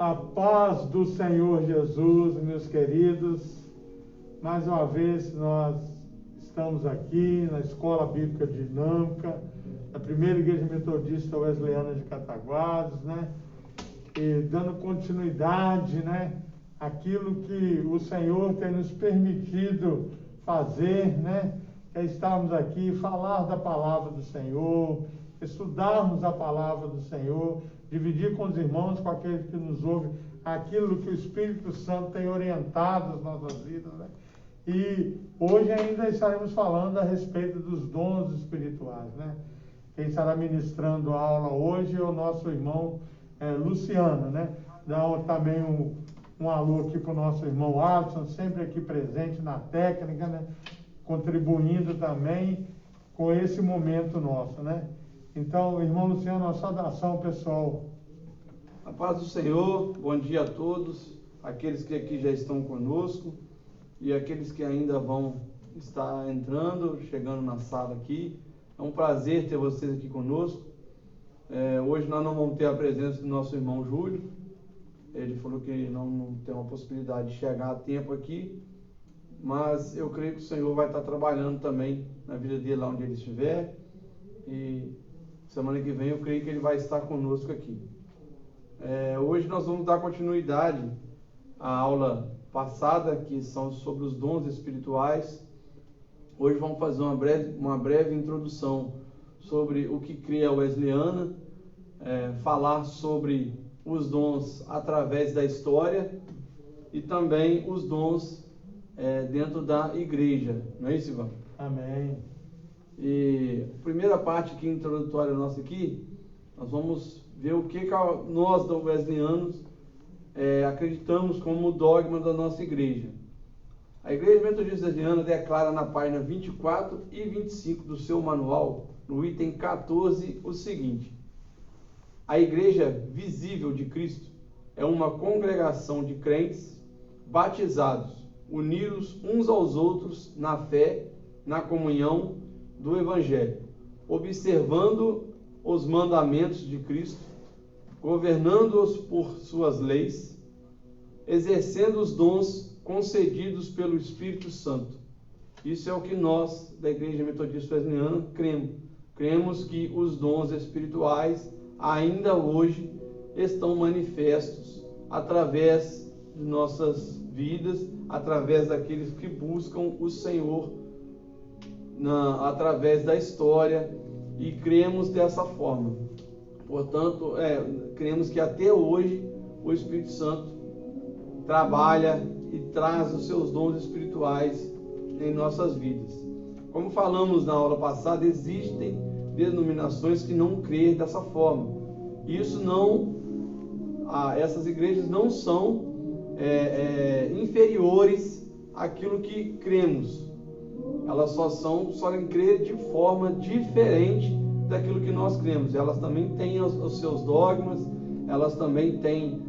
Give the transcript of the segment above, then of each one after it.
A paz do Senhor Jesus, meus queridos. Mais uma vez nós estamos aqui na Escola Bíblica Dinâmica, da Primeira Igreja Metodista Wesleyana de Cataguases, né? E dando continuidade, né? Aquilo que o Senhor tem nos permitido fazer, né? É estarmos aqui, falar da palavra do Senhor, estudarmos a palavra do Senhor, dividir com os irmãos, com aqueles que nos ouvem, aquilo que o Espírito Santo tem orientado as nossas vidas, né? E hoje ainda estaremos falando a respeito dos dons espirituais, né? Quem estará ministrando a aula hoje é o nosso irmão Luciano, né? Dá também um alô aqui para o nosso irmão Alisson, sempre aqui presente na técnica, né? Contribuindo também com esse momento nosso, né? Então, irmão Luciano, a saudação pessoal. A paz do Senhor, bom dia a todos, aqueles que aqui já estão conosco e aqueles que ainda vão estar entrando, chegando na sala aqui. É um prazer ter vocês aqui conosco. Hoje nós não vamos ter a presença do nosso irmão Júlio. Ele falou que não tem uma possibilidade de chegar a tempo aqui, mas eu creio que o Senhor vai estar trabalhando também na vida dele lá onde ele estiver. E semana que vem eu creio que ele vai estar conosco aqui. Hoje nós vamos dar continuidade à aula passada, que são sobre os dons espirituais. Hoje vamos fazer uma breve introdução sobre o que cria a Wesleyana, falar sobre os dons através da história e também os dons dentro da igreja. Não é isso, Ivan? Amém. E a primeira parte aqui, introdutória nossa aqui, nós vamos ver o que nós, da Wesleyanos, acreditamos como dogma da nossa igreja. A Igreja Metodista Wesleyana declara na página 24 e 25 do seu manual, no item 14, o seguinte: a Igreja visível de Cristo é uma congregação de crentes batizados, unidos uns aos outros na fé, na comunhão do Evangelho, observando os mandamentos de Cristo, governando-os por suas leis, exercendo os dons concedidos pelo Espírito Santo. Isso é o que nós, da Igreja Metodista Wesleyana, cremos. Cremos que os dons espirituais ainda hoje estão manifestos através de nossas vidas, através daqueles que buscam o Senhor através da história, e cremos dessa forma. Portanto, cremos que até hoje o Espírito Santo trabalha e traz os seus dons espirituais em nossas vidas. Como falamos na aula passada, existem denominações que não creem dessa forma. Essas igrejas não são inferiores àquilo que cremos. Elas só crer de forma diferente daquilo que nós cremos. Elas também têm os seus dogmas, elas também têm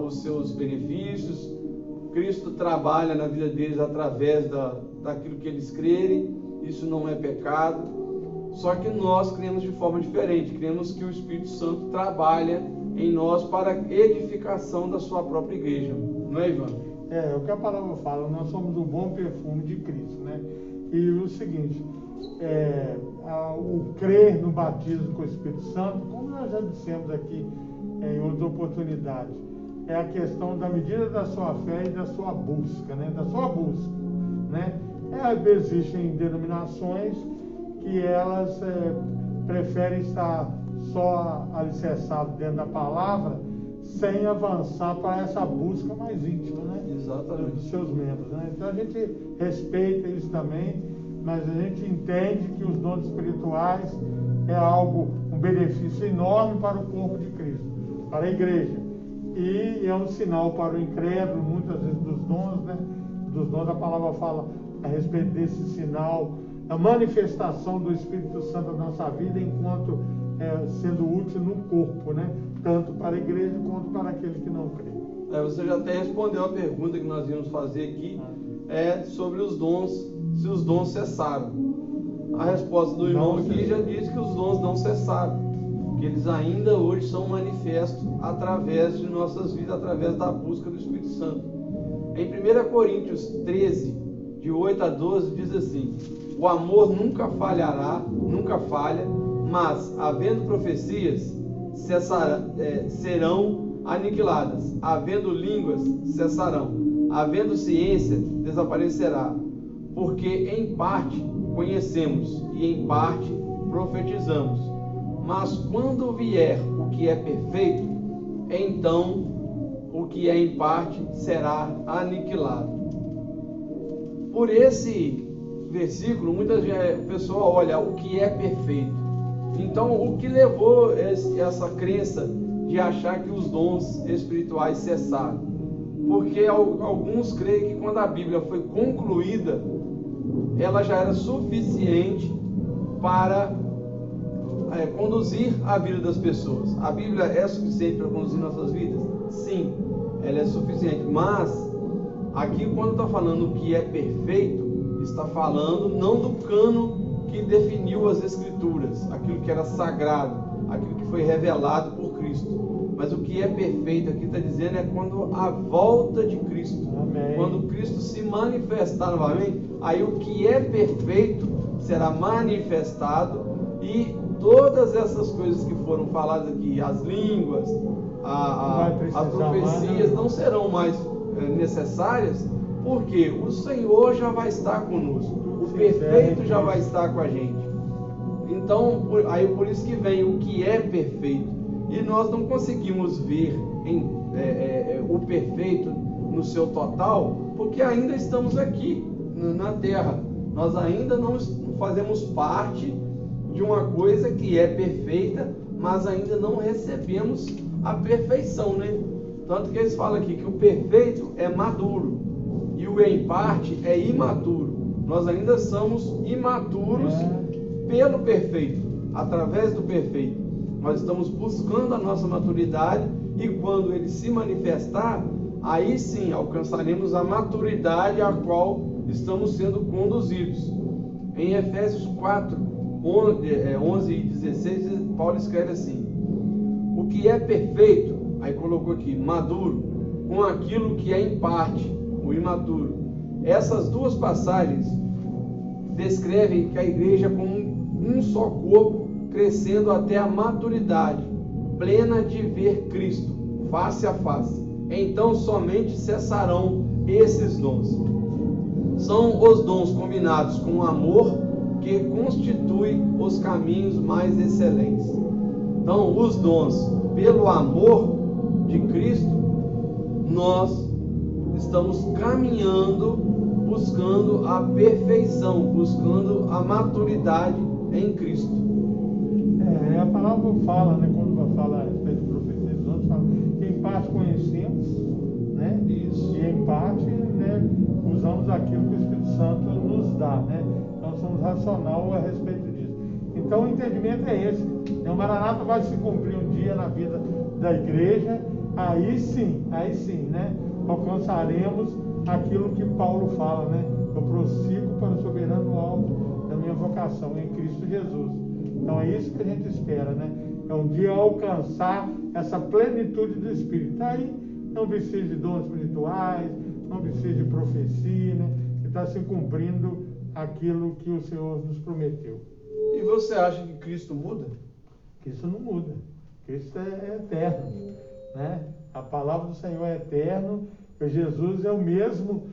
os seus benefícios. Cristo trabalha na vida deles através daquilo que eles crerem. Isso não é pecado. Só que nós cremos de forma diferente. Cremos que o Espírito Santo trabalha em nós para a edificação da sua própria igreja. Não é, Ivan? É o que a palavra fala, nós somos o bom perfume de Cristo, né? E o seguinte, o crer no batismo com o Espírito Santo, como nós já dissemos aqui em outra oportunidade, é a questão da medida da sua fé e da sua busca, né? Da sua busca, né? Existem denominações que elas preferem estar só alicerçadas dentro da palavra, sem avançar para essa busca mais íntima, né? Exatamente. Dos seus membros, né? Então a gente respeita isso também, mas a gente entende que os dons espirituais um benefício enorme para o corpo de Cristo, para a igreja, e é um sinal para o incrédulo, muitas vezes, dos dons, né? Dos dons, a palavra fala a respeito desse sinal, a manifestação do Espírito Santo na nossa vida, enquanto sendo útil no corpo, né? Tanto para a igreja quanto para aquele que não crê. Você já até respondeu a pergunta que nós íamos fazer aqui, sobre os dons, se os dons cessaram. A resposta do irmão aqui já diz que os dons não cessaram. que eles ainda hoje são manifestos através de nossas vidas, através da busca do Espírito Santo. Em 1 Coríntios 13, de 8 a 12, diz assim: o amor nunca falhará, nunca falha, mas, havendo profecias, serão aniquiladas, havendo línguas, cessarão, havendo ciência, desaparecerá, porque em parte conhecemos e em parte profetizamos. Mas quando vier o que é perfeito, então o que é em parte será aniquilado. Por esse versículo, muitas vezes o pessoal olha o que é perfeito. Então, o que levou essa crença de achar que os dons espirituais cessaram? Porque alguns creem que quando a Bíblia foi concluída, ela já era suficiente para conduzir a vida das pessoas. A Bíblia é suficiente para conduzir nossas vidas? Sim, ela é suficiente. Mas, aqui quando está falando o que é perfeito, está falando não do cano que definiu as Escrituras, aquilo que era sagrado, aquilo que foi revelado por Cristo. Mas o que é perfeito aqui está dizendo é quando a volta de Cristo, amém, quando Cristo se manifestar novamente, aí o que é perfeito será manifestado e todas essas coisas que foram faladas aqui, as línguas, as profecias, não serão mais necessárias, porque o Senhor já vai estar conosco, o perfeito já vai estar com a gente. Então, por isso que vem o que é perfeito, e nós não conseguimos ver o perfeito no seu total, porque ainda estamos aqui na terra, nós ainda não fazemos parte de uma coisa que é perfeita, mas ainda não recebemos a perfeição, né? Tanto que eles falam aqui que o perfeito é maduro e o em parte é imaturo. Nós ainda somos imaturos pelo perfeito, através do perfeito. Nós estamos buscando a nossa maturidade e quando ele se manifestar, aí sim alcançaremos a maturidade a qual estamos sendo conduzidos. Em Efésios 4, 11 e 16, Paulo escreve assim: o que é perfeito, aí colocou aqui, maduro, com aquilo que é em parte, o imaturo. Essas duas passagens descrevem que a igreja é como um só corpo, crescendo até a maturidade plena de ver Cristo, face a face. Então somente cessarão esses dons. São os dons combinados com o amor que constitui os caminhos mais excelentes. Então, os dons, pelo amor de Cristo, nós estamos caminhando, buscando a perfeição, buscando a maturidade em Cristo. A palavra fala, né, quando fala a respeito de profecias, nós fala que em parte conhecemos, né? Isso. E em parte, né, usamos aquilo que o Espírito Santo nos dá, né? Então somos racional a respeito disso. Então o entendimento é esse. O Maranata vai se cumprir um dia na vida da igreja, aí sim, né, alcançaremos aquilo que Paulo fala, né? Eu prossigo para o soberano alvo da minha vocação em Cristo Jesus. Então é isso que a gente espera, né? É um dia alcançar essa plenitude do Espírito. Aí não precisa de dons espirituais, não precisa de profecia, né? Que está se cumprindo aquilo que o Senhor nos prometeu. E você acha que Cristo muda? Cristo não muda. Cristo é eterno, né? A palavra do Senhor é eterno. Jesus é o mesmo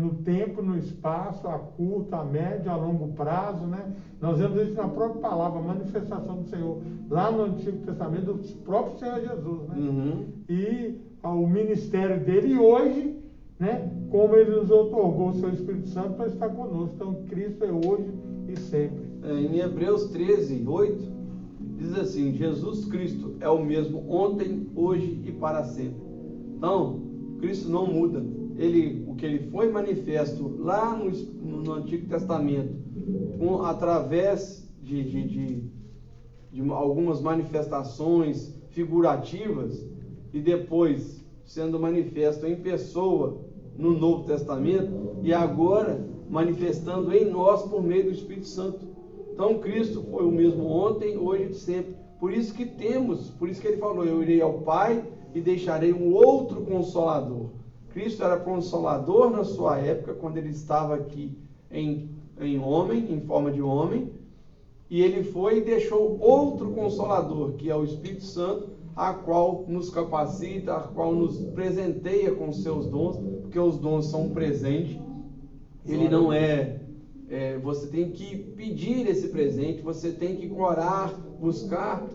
no tempo, no espaço, a curto, a médio, a longo prazo, né? Nós vemos isso na própria palavra, a manifestação do Senhor, lá no Antigo Testamento, do próprio Senhor Jesus, né? Uhum. E o ministério dele, e hoje, né, como ele nos otorgou o seu Espírito Santo para estar conosco. Então, Cristo é hoje e sempre. Em Hebreus 13, 8, diz assim: Jesus Cristo é o mesmo ontem, hoje e para sempre. Então, Cristo não muda. O que ele foi manifesto lá no Antigo Testamento, através de algumas manifestações figurativas, e depois sendo manifesto em pessoa no Novo Testamento, e agora manifestando em nós por meio do Espírito Santo. Então Cristo foi o mesmo ontem, hoje e sempre, Por isso que ele falou, eu irei ao Pai e deixarei um outro Consolador. Cristo era Consolador na sua época, quando ele estava aqui em forma de homem, e ele foi e deixou outro Consolador, que é o Espírito Santo, a qual nos capacita, a qual nos presenteia com os seus dons, porque os dons são um presente. Ele não você tem que pedir esse presente, você tem que orar, buscar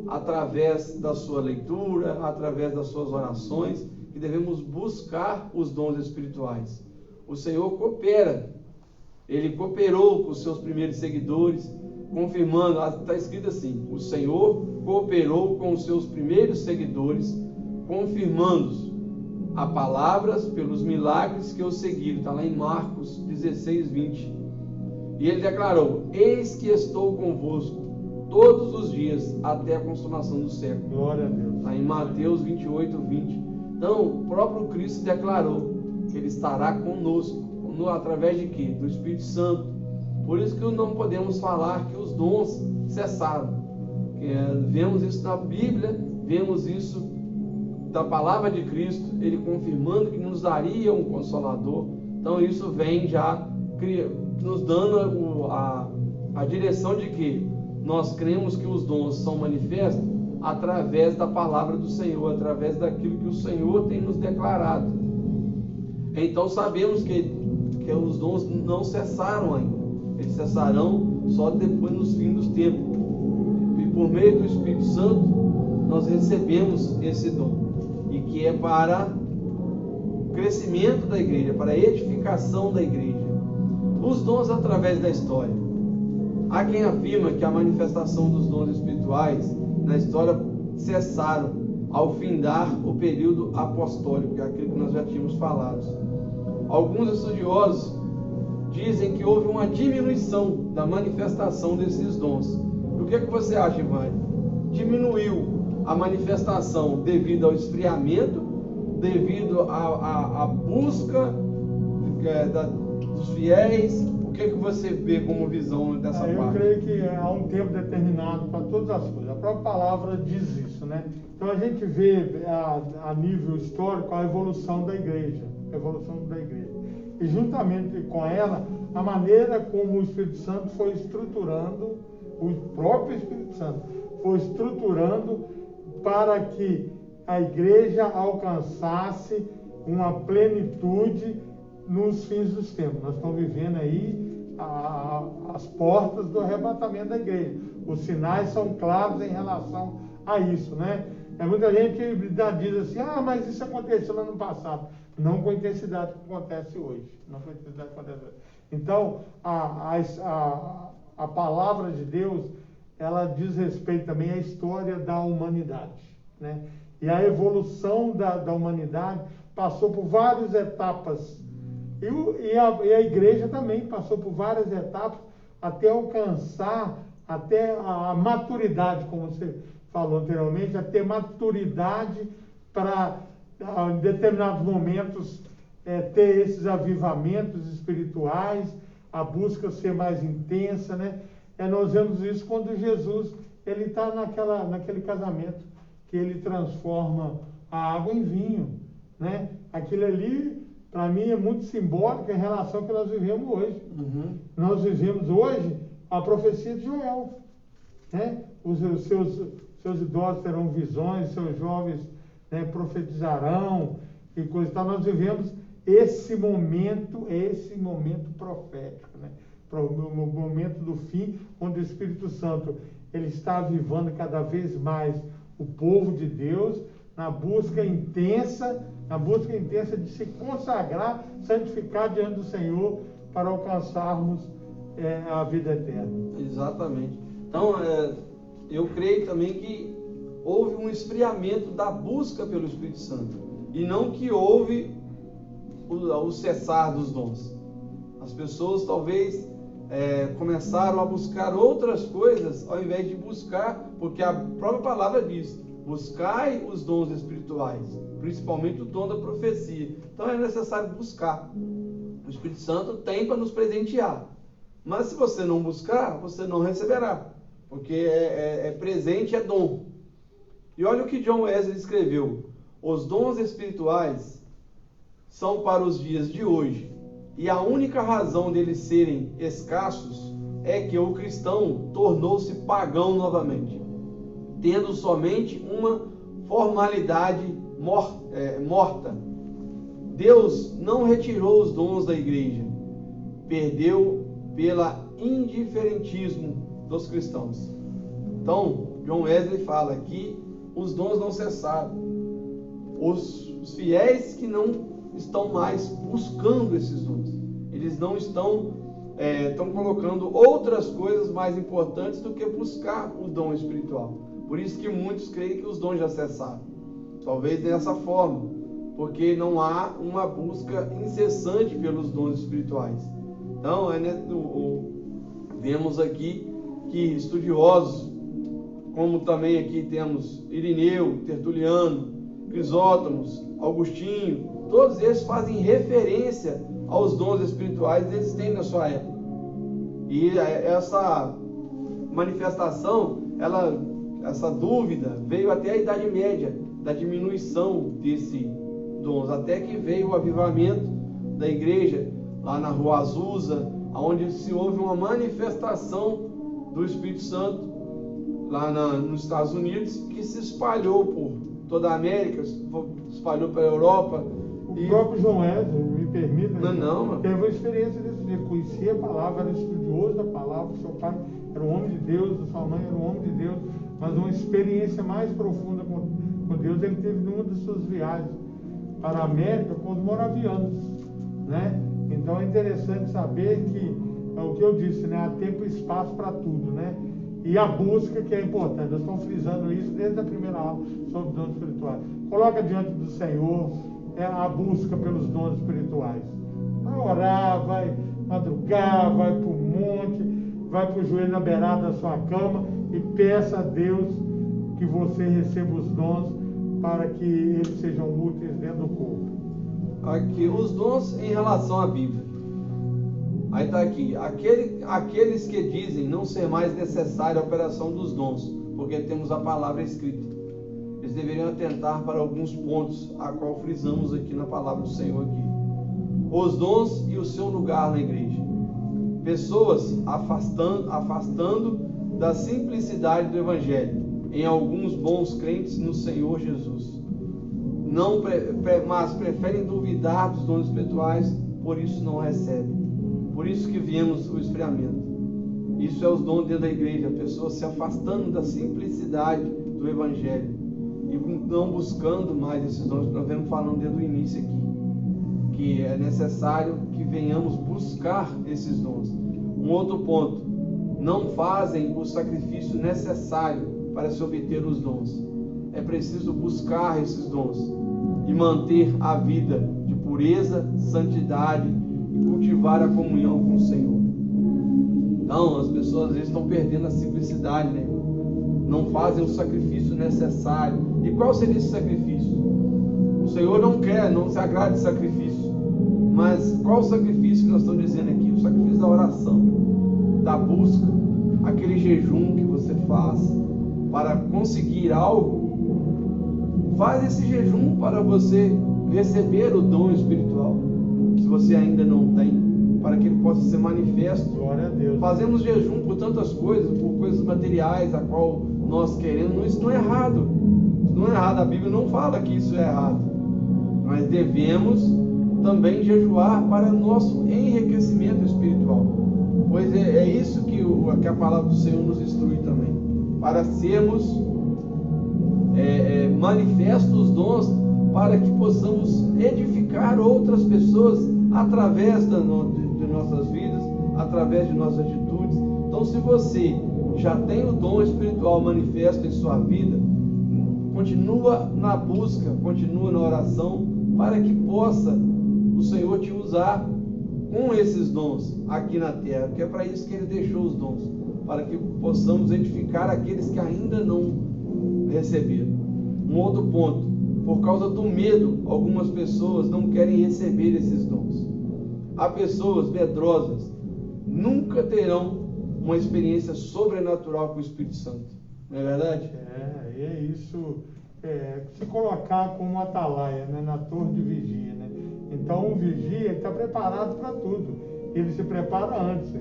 através da sua leitura, através das suas orações, que devemos buscar os dons espirituais. O Senhor coopera, Ele cooperou com os seus primeiros seguidores, confirmando, está escrito assim, o Senhor cooperou com os seus primeiros seguidores, confirmando a palavras pelos milagres que o seguiram. Está lá em Marcos 16, 20. E ele declarou, eis que estou convosco todos os dias até a consumação do século. Glória a Deus. Está em Mateus 28, 20. Então, o próprio Cristo declarou que Ele estará conosco, através de quê? Do Espírito Santo. Por isso que não podemos falar que os dons cessaram. Vemos isso na Bíblia, vemos isso da palavra de Cristo, Ele confirmando que nos daria um Consolador. Então isso vem já nos dando a direção de que nós cremos que os dons são manifestos através da palavra do Senhor, através daquilo que o Senhor tem nos declarado. Então sabemos que os dons não cessaram ainda, eles cessarão só depois nos fins dos tempos. E por meio do Espírito Santo nós recebemos esse dom, e que é para o crescimento da igreja, para a edificação da igreja. Os dons através da história. Há quem afirma que a manifestação dos dons espirituais na história cessaram ao findar o período apostólico, que é aquilo que nós já tínhamos falado. Alguns estudiosos dizem que houve uma diminuição da manifestação desses dons. O que você acha, Ivan? Diminuiu a manifestação devido ao esfriamento, devido à busca dos fiéis? O que você vê como visão dessa parte? Eu creio que há um tempo determinado para todas as coisas. A própria palavra diz isso, né? Então a gente vê a nível histórico a evolução da igreja. E juntamente com ela, a maneira como o Espírito Santo foi estruturando, o próprio Espírito Santo foi estruturando para que a igreja alcançasse uma plenitude nos fins dos tempos. Nós estamos vivendo aí as portas do arrebatamento da igreja. Os sinais são claros em relação a isso, né? Muita gente diz assim, mas isso aconteceu no ano passado. Não com a intensidade que acontece hoje. Então, a palavra de Deus, ela diz respeito também à história da humanidade, né? E a evolução da humanidade passou por várias etapas. E a igreja também passou por várias etapas até alcançar até a maturidade, como você falou anteriormente, até maturidade para, em determinados momentos, ter esses avivamentos espirituais, a busca ser mais intensa, né? Nós vemos isso quando Jesus ele está naquele casamento que ele transforma a água em vinho, né? Aquilo ali, para mim, é muito simbólico em relação ao que nós vivemos hoje. Uhum. Nós vivemos hoje a profecia de Joel, né? Os seus idosos terão visões, seus jovens, né, profetizarão e coisa e tal. Nós vivemos esse momento profético, né? O momento do fim, onde o Espírito Santo ele está avivando cada vez mais o povo de Deus na busca intensa de se consagrar, santificar diante do Senhor para alcançarmos a vida eterna. Exatamente. Então, eu creio também que houve um esfriamento da busca pelo Espírito Santo e não que houve o cessar dos dons. As pessoas talvez começaram a buscar outras coisas ao invés de buscar, porque a própria palavra diz: buscai os dons espirituais, principalmente o dom da profecia. Então é necessário buscar. O Espírito Santo tem para nos presentear, mas se você não buscar, você não receberá. porque é presente, é dom. E olha o que John Wesley escreveu: os dons espirituais são para os dias de hoje, e a única razão deles serem escassos é que o cristão tornou-se pagão novamente, tendo somente uma formalidade morta. Deus não retirou os dons da igreja, perdeu pelo indiferentismo dos cristãos. Então, John Wesley fala que os dons não cessaram. Os fiéis que não estão mais buscando esses dons, eles não estão colocando outras coisas mais importantes do que buscar o dom espiritual. Por isso que muitos creem que os dons já cessaram, talvez dessa forma, porque não há uma busca incessante pelos dons espirituais. Então, vemos aqui que estudiosos, como também aqui temos Irineu, Tertuliano, Crisótomos, Agostinho, todos eles fazem referência aos dons espirituais que eles têm na sua época. E essa manifestação, essa dúvida veio até a Idade Média, da diminuição desses dons, até que veio o avivamento da igreja, lá na Rua Azusa, onde se houve uma manifestação do Espírito Santo, lá nos Estados Unidos, que se espalhou por toda a América, se espalhou para a Europa. O próprio João Wesley, me permita, não, teve uma experiência desse jeito, conhecia a palavra, era estudioso da palavra, seu pai era um homem de Deus, sua mãe era um homem de Deus, mas uma experiência mais profunda com Deus ele teve numa de suas viagens para a América com os moravianos, né? Então é interessante saber que, é o que eu disse, né? Há tempo e espaço para tudo, né? E a busca que é importante. Nós estamos frisando isso desde a primeira aula sobre dons espirituais. Coloca diante do Senhor a busca pelos dons espirituais. Vai orar, vai madrugar, vai para o monte, vai para o joelho na beirada da sua cama e peça a Deus que você receba os dons para que eles sejam úteis dentro do corpo. Aqui, os dons em relação à Bíblia. Aí está aqui: aqueles que dizem não ser mais necessária a operação dos dons, porque temos a palavra escrita. Eles deveriam atentar para alguns pontos, a qual frisamos aqui na palavra do Senhor aqui. Os dons e o seu lugar na igreja. Pessoas afastando da simplicidade do Evangelho, em alguns bons crentes no Senhor Jesus. Mas preferem duvidar dos dons espirituais, por isso não recebem. Por isso que viemos o esfriamento. Isso é os dons dentro da igreja, pessoas se afastando da simplicidade do Evangelho e não buscando mais esses dons. Nós vemos falando desde o início aqui, que é necessário que venhamos buscar esses dons. Um outro ponto: não fazem o sacrifício necessário para se obter os dons. É preciso buscar esses dons e manter a vida de pureza, santidade e cultivar a comunhão com o Senhor. Então, as pessoas às vezes estão perdendo a simplicidade, né? Não fazem o sacrifício necessário. E qual seria esse sacrifício? O Senhor não se agrada de sacrifício. Mas qual o sacrifício que nós estamos dizendo aqui? O sacrifício da oração, da busca, aquele jejum que você faz para conseguir algo. Faz esse jejum para você receber o dom espiritual, se você ainda não tem, para que ele possa ser manifesto. Glória a Deus. Fazemos jejum por tantas coisas, por coisas materiais, a qual nós queremos. Isso não é errado. Isso não é errado. A Bíblia não fala que isso é errado. Mas devemos também jejuar para nosso enriquecimento espiritual. Pois é isso que a palavra do Senhor nos instrui também. Para sermos manifestos os dons, para que possamos edificar outras pessoas através de nossas vidas, através de nossas atitudes. Então, se você já tem o dom espiritual manifesto em sua vida, continua na busca, continua na oração, para que possa o Senhor te usar com esses dons aqui na terra, porque é para isso que Ele deixou os dons, para que possamos edificar aqueles que ainda não receberam. Um outro ponto: por causa do medo, algumas pessoas não querem receber esses dons. Há pessoas medrosas, nunca terão uma experiência sobrenatural com o Espírito Santo. Não é verdade? E é isso, se colocar como atalaia, né, na torre de vigia, né? Então, o vigia está preparado para tudo, ele se prepara antes.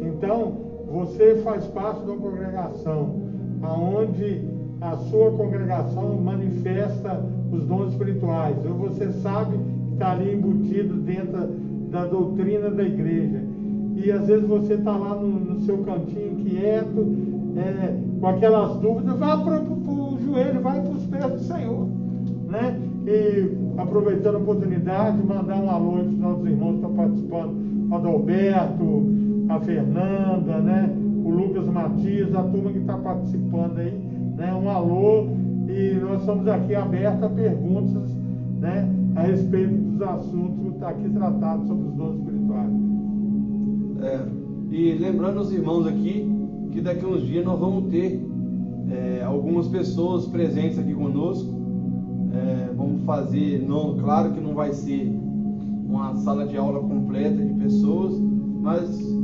Então, você faz parte de uma congregação, onde a sua congregação manifesta os dons espirituais, ou você sabe que está ali embutido dentro da doutrina da igreja, e às vezes você está lá no seu cantinho quieto, com aquelas dúvidas, vá para o joelho, vai para os pés do Senhor, né? E aproveitando a oportunidade, mandar um alô para os nossos irmãos que estão participando, o Adalberto, a Fernanda, né? O Lucas Matias, a turma que está participando aí, né? Um alô, e nós estamos aqui abertos a perguntas, né? A respeito dos assuntos aqui tratados sobre os dons espirituais. E lembrando os irmãos aqui, que daqui a uns dias nós vamos ter algumas pessoas presentes aqui conosco. Vamos fazer, claro que não vai ser uma sala de aula completa de pessoas, mas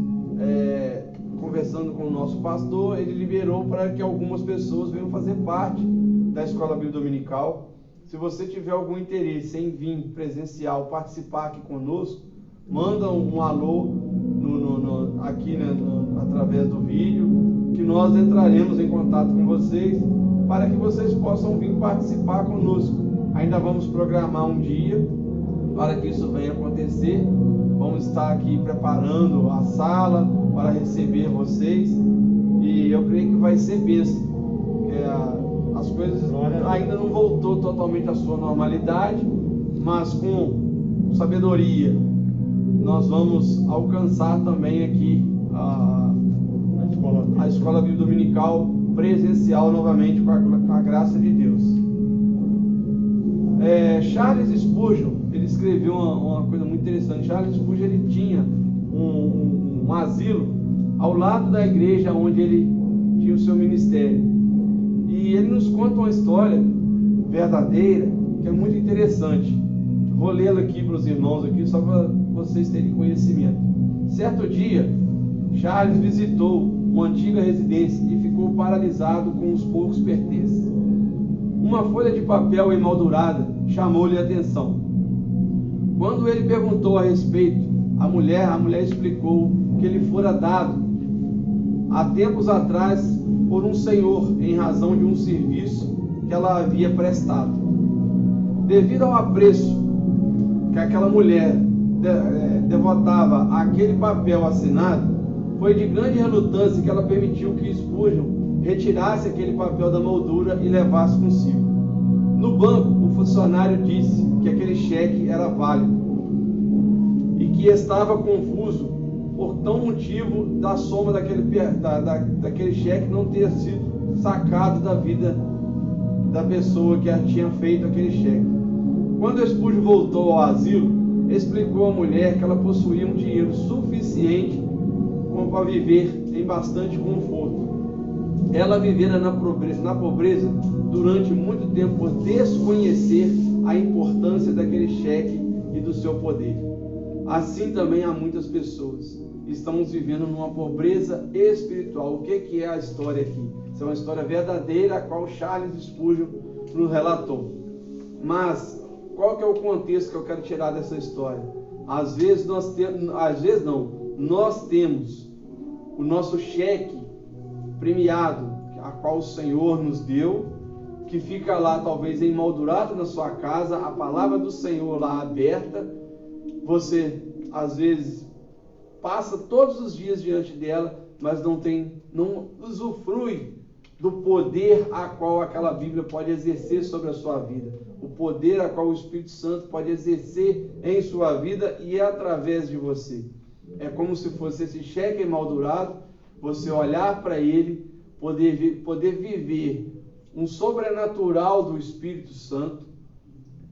conversando com o nosso pastor, ele liberou para que algumas pessoas venham fazer parte da Escola Bíblica Dominical. Se você tiver algum interesse em vir presencial, participar aqui conosco, manda um alô aqui, né, através do vídeo, que nós entraremos em contato com vocês para que vocês possam vir participar conosco. Ainda vamos programar um dia para que isso venha acontecer. Vamos estar aqui preparando a sala para receber vocês, e eu creio que vai ser bênção. As coisas ainda não voltou totalmente à sua normalidade, mas com sabedoria nós vamos alcançar também aqui a Escola Bíblica Dominical presencial novamente, com a graça de Deus. Charles Spurgeon, ele escreveu uma coisa muito interessante. Charles Spurgeon, ele tinha um asilo ao lado da igreja onde ele tinha o seu ministério, e ele nos conta uma história verdadeira que é muito interessante. Vou lê-la aqui para os irmãos aqui, só para vocês terem conhecimento. Certo dia, Charles visitou uma antiga residência e ficou paralisado com os poucos pertences. Uma folha de papel emoldurada chamou-lhe a atenção. Quando ele perguntou a respeito, a mulher explicou que lhe fora dado há tempos atrás por um senhor em razão de um serviço que ela havia prestado. Devido ao apreço que aquela mulher devotava àquele papel assinado, foi de grande relutância que ela permitiu que Spurgeon retirasse aquele papel da moldura e levasse consigo. No banco, o funcionário disse que aquele cheque era válido e que estava confuso por tão motivo da soma daquele cheque não ter sido sacado da vida da pessoa que tinha feito aquele cheque. Quando Spurgeon voltou ao asilo, explicou à mulher que ela possuía um dinheiro suficiente para viver em bastante conforto. Ela vivera na pobreza durante muito tempo por desconhecer a importância daquele cheque e do seu poder. Assim também há muitas pessoas. Estamos vivendo numa pobreza espiritual. O que é a história aqui? Isso é uma história verdadeira, a qual Charles Spurgeon nos relatou. Mas qual que é o contexto que eu quero tirar dessa história? Às vezes nós temos o nosso cheque premiado, a qual o Senhor nos deu, que fica lá talvez emoldurado na sua casa, a palavra do Senhor lá aberta. Você às vezes passa todos os dias diante dela, mas não usufrui do poder a qual aquela Bíblia pode exercer sobre a sua vida, o poder a qual o Espírito Santo pode exercer em sua vida e através de você. É como se fosse esse cheque emoldurado, você olhar para ele, poder viver um sobrenatural do Espírito Santo,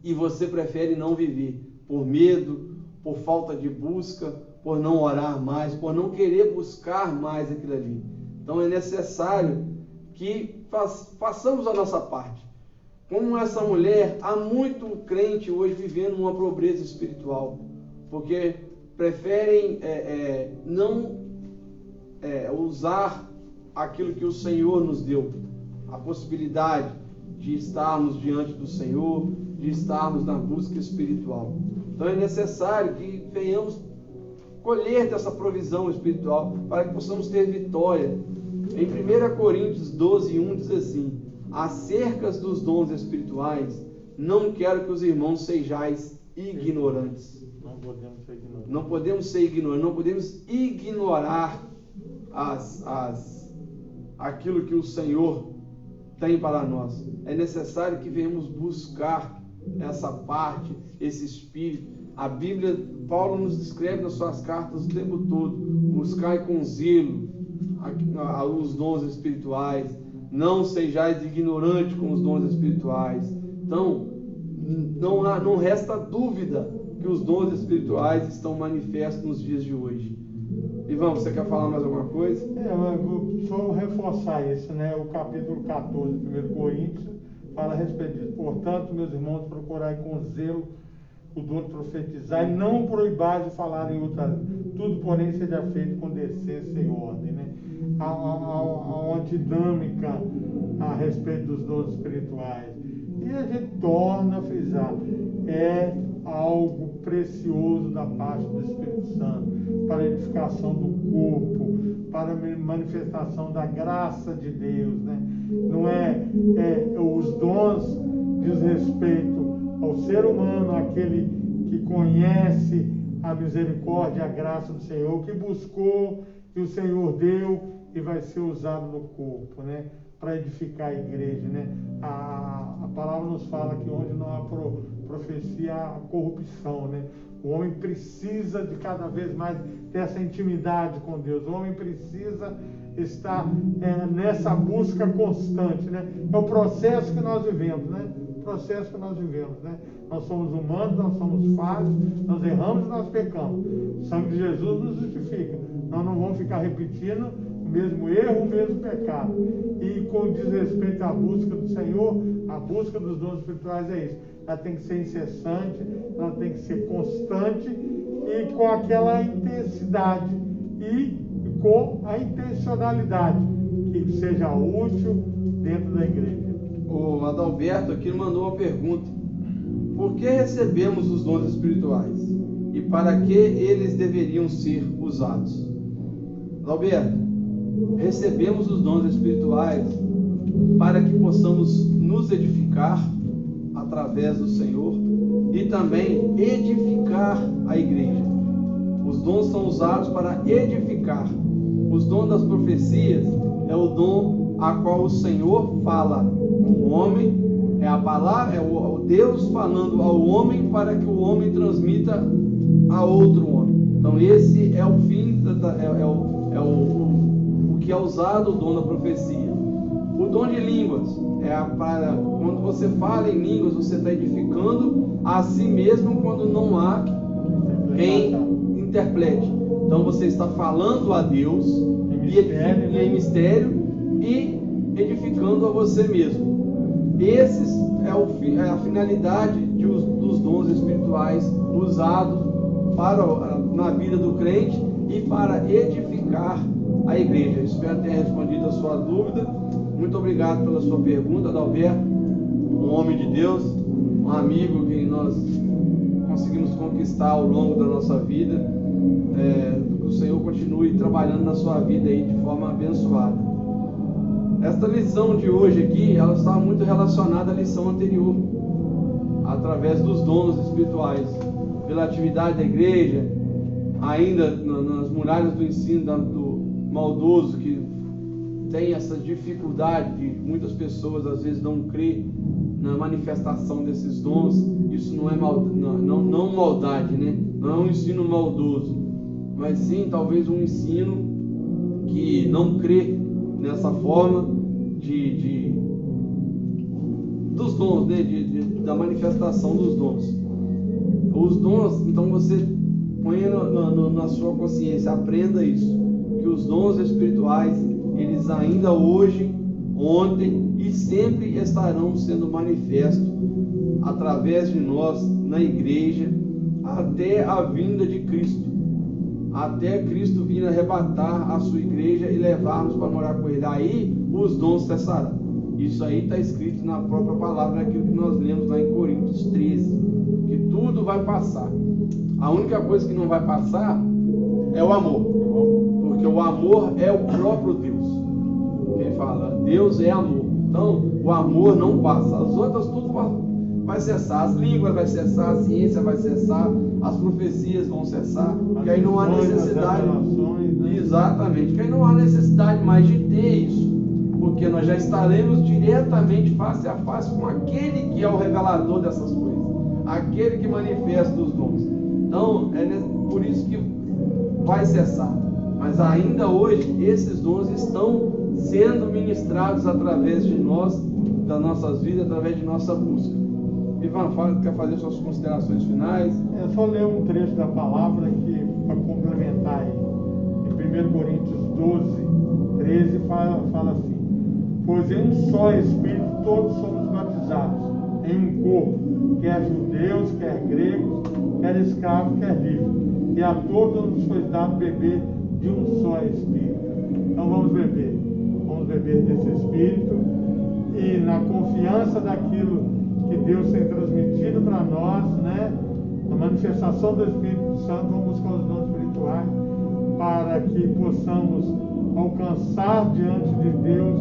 e você prefere não viver por medo, por falta de busca, por não orar mais, por não querer buscar mais aquilo ali. Então é necessário que façamos a nossa parte. Como essa mulher, há muito crente hoje vivendo uma pobreza espiritual, porque preferem não usar aquilo que o Senhor nos deu, a possibilidade de estarmos diante do Senhor, de estarmos na busca espiritual. Então é necessário que venhamos colher dessa provisão espiritual para que possamos ter vitória. Em 1 Coríntios 12:1 diz assim: acerca dos dons espirituais, não quero que os irmãos sejais ignorantes. Não podemos ser ignorantes, não podemos ignorar aquilo que o Senhor tem para nós. É necessário que venhamos buscar essa parte, esse espírito. A Bíblia, Paulo nos descreve nas suas cartas o tempo todo: buscai com zelo os dons espirituais, não sejais ignorantes com os dons espirituais. Então, não resta dúvida que os dons espirituais estão manifestos nos dias de hoje. Ivan, você quer falar mais alguma coisa? Eu vou só reforçar isso, né? O capítulo 14 de 1 Coríntios fala a respeito disso. Portanto, meus irmãos, procurai com zelo o dom de profetizar e não proibais de falar em outra língua. Tudo, porém, seja feito com decência e ordem, né? Há uma dinâmica a respeito dos dons espirituais. E a gente torna a frisar, é algo precioso da parte do Espírito Santo, para a edificação do corpo, para a manifestação da graça de Deus, né? Não os dons diz respeito ao ser humano, aquele que conhece a misericórdia, a graça do Senhor, que buscou, que o Senhor deu e vai ser usado no corpo, né? Para edificar a igreja, né? A palavra nos fala que onde não há profecia, há corrupção, né? O homem precisa de cada vez mais ter essa intimidade com Deus. O homem precisa estar nessa busca constante, né? É o processo que nós vivemos, né? Nós somos humanos, nós somos falhos, nós erramos, nós pecamos. O sangue de Jesus nos justifica. Nós não vamos ficar repetindo o mesmo erro, o mesmo pecado. E com desrespeito à busca do Senhor, a busca dos dons espirituais é isso. Ela tem que ser incessante, ela tem que ser constante e com aquela intensidade e com a intencionalidade que seja útil dentro da igreja. O Adalberto aqui mandou uma pergunta: por que recebemos os dons espirituais e para que eles deveriam ser usados? Adalberto, recebemos os dons espirituais para que possamos nos edificar através do Senhor e também edificar a igreja. Os dons são usados para edificar. Os dons das profecias é o dom a qual o Senhor fala. O homem é a palavra, é o Deus falando ao homem para que o homem transmita a outro homem. Então esse é o fim, o que é usado o dom da profecia. O dom de línguas para quando você fala em línguas, você está edificando a si mesmo quando não há quem interprete. Então você está falando a Deus em mistério e edificando a você mesmo. Esses é a finalidade dos dons espirituais usados na vida do crente e para edificar a igreja. Espero ter respondido a sua dúvida. Muito obrigado pela sua pergunta, Adalberto, um homem de Deus, um amigo que nós conseguimos conquistar ao longo da nossa vida. Que o Senhor continue trabalhando na sua vida aí de forma abençoada. Esta lição de hoje aqui, ela está muito relacionada à lição anterior, através dos dons espirituais, pela atividade da igreja, ainda nas muralhas do ensino do maldoso, que tem essa dificuldade de muitas pessoas às vezes não crer na manifestação desses dons. Isso não é não maldade, né? Não é um ensino maldoso, mas sim talvez um ensino que não crê nessa forma dos dons, né? Da manifestação dos dons. Os dons, então você põe na sua consciência, aprenda isso, que os dons espirituais, eles ainda hoje, ontem e sempre estarão sendo manifestos através de nós na igreja até a vinda de Cristo. até Cristo vir arrebatar a sua igreja e levar-nos para morar com Ele. Aí os dons cessarão. Isso aí está escrito na própria palavra, naquilo que nós lemos lá em Coríntios 13, que tudo vai passar. A única coisa que não vai passar é o amor, porque o amor é o próprio Deus. Quem fala, Deus é amor. Então, o amor não passa. As outras tudo vai cessar. As línguas vai cessar, a ciência vai cessar, as profecias vão cessar, porque aí não há necessidade. Exatamente, porque aí não há necessidade mais de ter isso, porque nós já estaremos diretamente face a face com aquele que é o revelador dessas coisas, aquele que manifesta os dons. Então, é por isso que vai cessar. Mas ainda hoje, esses dons estão sendo ministrados através de nós, das nossas vidas, através de nossa busca. Ivan, quer fazer suas considerações finais? É só ler um trecho da palavra aqui para complementar aí. Em 1 Coríntios 12, 13 fala assim: pois em um só Espírito todos somos batizados, em um corpo, quer judeus, quer gregos, quer escravos, quer livres, e a todos nos foi dado beber de um só Espírito. Então vamos beber desse Espírito, e na confiança daquilo que Deus tem transmitido para nós, né? A manifestação do Espírito Santo, vamos buscar os dons espirituais para que possamos alcançar diante de Deus,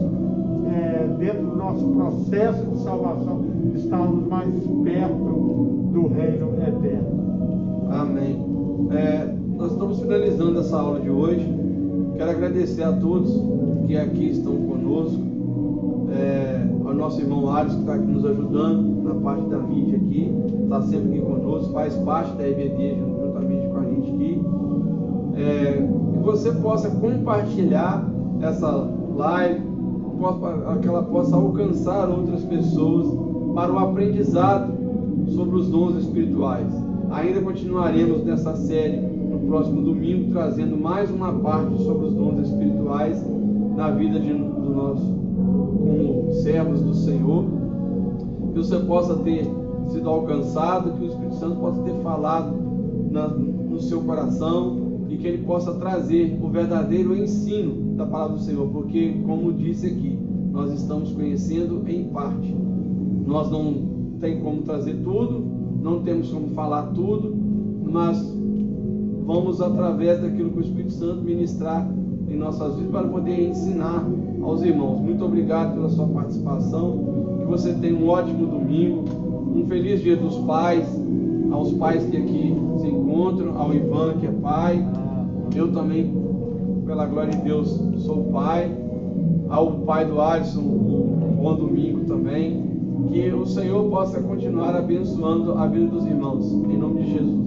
dentro do nosso processo de salvação, estarmos mais perto do reino eterno. Amém. Nós estamos finalizando essa aula de hoje. Quero agradecer a todos que aqui estão conosco, ao nosso irmão Alisson, que está aqui nos ajudando na parte da mídia aqui, está sempre aqui conosco, faz parte da EBD juntamente com a gente aqui. Que você possa compartilhar essa live, que ela possa alcançar outras pessoas para o aprendizado sobre os dons espirituais. Ainda continuaremos nessa série no próximo domingo, trazendo mais uma parte sobre os dons espirituais na vida do nosso, como servos do Senhor. Que você possa ter sido alcançado, que o Espírito Santo possa ter falado no seu coração, e que ele possa trazer o verdadeiro ensino da palavra do Senhor, porque, como disse aqui, nós estamos conhecendo em parte. Nós não tem como trazer tudo, não temos como falar tudo, mas vamos, através daquilo que o Espírito Santo ministrar em nossas vidas, para poder ensinar aos irmãos. Muito obrigado pela sua participação, que você tenha um ótimo domingo, um feliz dia dos pais, aos pais que aqui se encontram, ao Ivan, que é pai, eu também, pela glória de Deus, sou pai, ao pai do Alisson, um bom domingo também. Que o Senhor possa continuar abençoando a vida dos irmãos, em nome de Jesus.